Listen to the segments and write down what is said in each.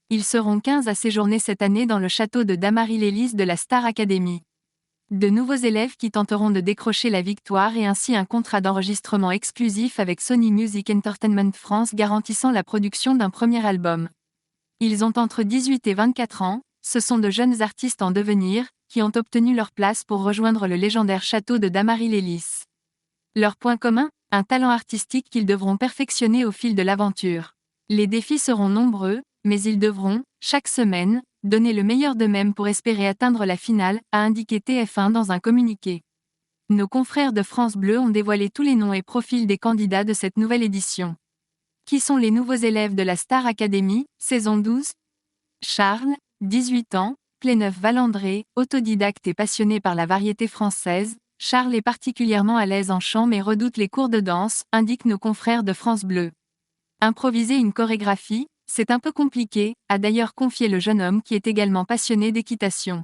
Ils seront 15 à séjourner cette année dans le château de Damary-lès-Lys de la Star Academy. De nouveaux élèves qui tenteront de décrocher la victoire et ainsi un contrat d'enregistrement exclusif avec Sony Music Entertainment France garantissant la production d'un premier album. Ils ont entre 18 et 24 ans, ce sont de jeunes artistes en devenir, qui ont obtenu leur place pour rejoindre le légendaire château de Damary-lès-Lys. Leur point commun, un talent artistique qu'ils devront perfectionner au fil de l'aventure. Les défis seront nombreux, mais ils devront, chaque semaine, donner le meilleur d'eux-mêmes pour espérer atteindre la finale, a indiqué TF1 dans un communiqué. Nos confrères de France Bleu ont dévoilé tous les noms et profils des candidats de cette nouvelle édition. Qui sont les nouveaux élèves de la Star Academy, saison 12 ? Charles, 18 ans, Pléneuf-Valandré, autodidacte et passionné par la variété française. Charles est particulièrement à l'aise en chant mais redoute les cours de danse, indiquent nos confrères de France Bleu. Improviser une chorégraphie, c'est un peu compliqué, a d'ailleurs confié le jeune homme qui est également passionné d'équitation.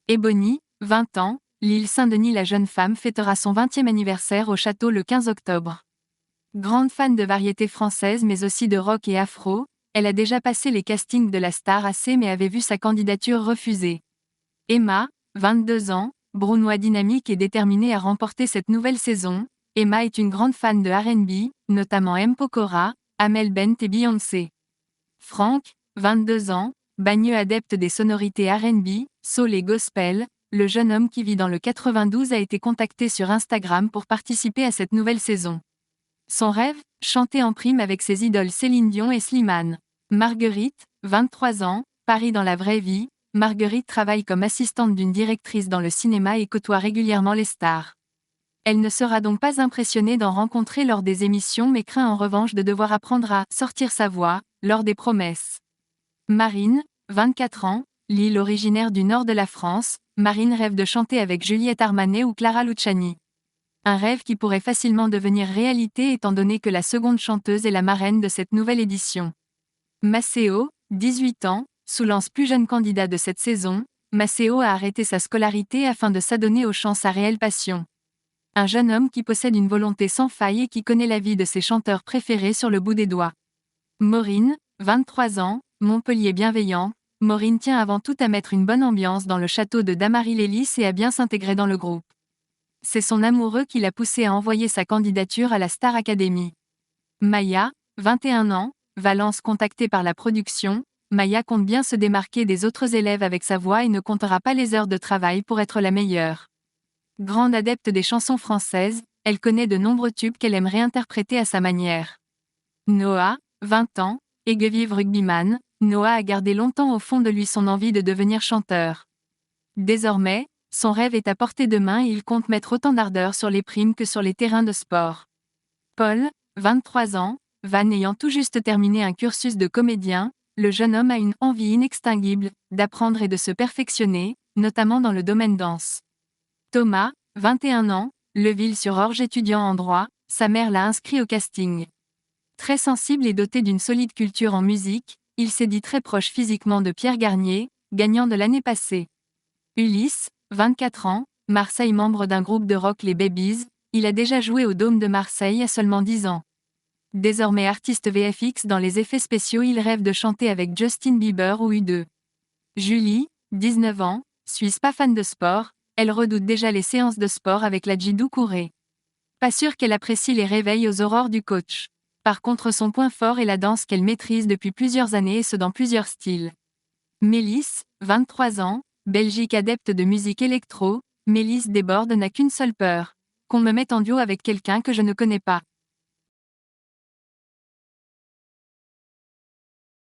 Ebony, 20 ans, l'île Saint-Denis. La jeune femme fêtera son 20e anniversaire au château le 15 octobre. Grande fan de variété française mais aussi de rock et afro, elle a déjà passé les castings de la Star AC mais avait vu sa candidature refusée. Emma, 22 ans, brunois dynamique et déterminée à remporter cette nouvelle saison. Emma est une grande fan de R&B, notamment M. Pokora, Amel Bent et Beyoncé. Franck, 22 ans, bagneux adepte des sonorités R&B, soul et gospel, le jeune homme qui vit dans le 92 a été contacté sur Instagram pour participer à cette nouvelle saison. Son rêve, chanter en prime avec ses idoles Céline Dion et Slimane. Marguerite, 23 ans, Paris dans la vraie vie. Marguerite travaille comme assistante d'une directrice dans le cinéma et côtoie régulièrement les stars. Elle ne sera donc pas impressionnée d'en rencontrer lors des émissions mais craint en revanche de devoir apprendre à « sortir sa voix » lors des promesses. Marine, 24 ans, Lille originaire du nord de la France, Marine rêve de chanter avec Juliette Armanet ou Clara Luciani. Un rêve qui pourrait facilement devenir réalité étant donné que la seconde chanteuse est la marraine de cette nouvelle édition. Maceo, 18 ans, Soulance plus jeune candidat de cette saison, Maceo a arrêté sa scolarité afin de s'adonner au chant, sa réelle passion. Un jeune homme qui possède une volonté sans faille et qui connaît la vie de ses chanteurs préférés sur le bout des doigts. Maureen, 23 ans, Montpellier bienveillant, Maureen tient avant tout à mettre une bonne ambiance dans le château de Damary-lès-Lys et à bien s'intégrer dans le groupe. C'est son amoureux qui l'a poussé à envoyer sa candidature à la Star Academy. Maya, 21 ans, Valence contactée par la production, Maya compte bien se démarquer des autres élèves avec sa voix et ne comptera pas les heures de travail pour être la meilleure. Grande adepte des chansons françaises, elle connaît de nombreux tubes qu'elle aime réinterpréter à sa manière. Noah, 20 ans, aiguevive rugbyman, Noah a gardé longtemps au fond de lui son envie de devenir chanteur. Désormais, son rêve est à portée de main et il compte mettre autant d'ardeur sur les primes que sur les terrains de sport. Paul, 23 ans, Van ayant tout juste terminé un cursus de comédien, le jeune homme a une envie inextinguible d'apprendre et de se perfectionner, notamment dans le domaine danse. Thomas, 21 ans, Leuville-sur-Orge étudiant en droit, sa mère l'a inscrit au casting. Très sensible et doté d'une solide culture en musique, il s'est dit très proche physiquement de Pierre Garnier, gagnant de l'année passée. Ulysse, 24 ans, Marseille membre d'un groupe de rock les Babies, il a déjà joué au Dôme de Marseille à seulement 10 ans. Désormais artiste VFX dans les effets spéciaux, il rêve de chanter avec Justin Bieber ou U2. Julie, 19 ans, Suisse pas fan de sport, elle redoute déjà les séances de sport avec la Djidou Kouré. Pas sûre qu'elle apprécie les réveils aux aurores du coach. Par contre son point fort est la danse qu'elle maîtrise depuis plusieurs années et ce dans plusieurs styles. Mélisse, 23 ans, Belgique adepte de musique électro, Mélisse déborde n'a qu'une seule peur. Qu'on me mette en duo avec quelqu'un que je ne connais pas.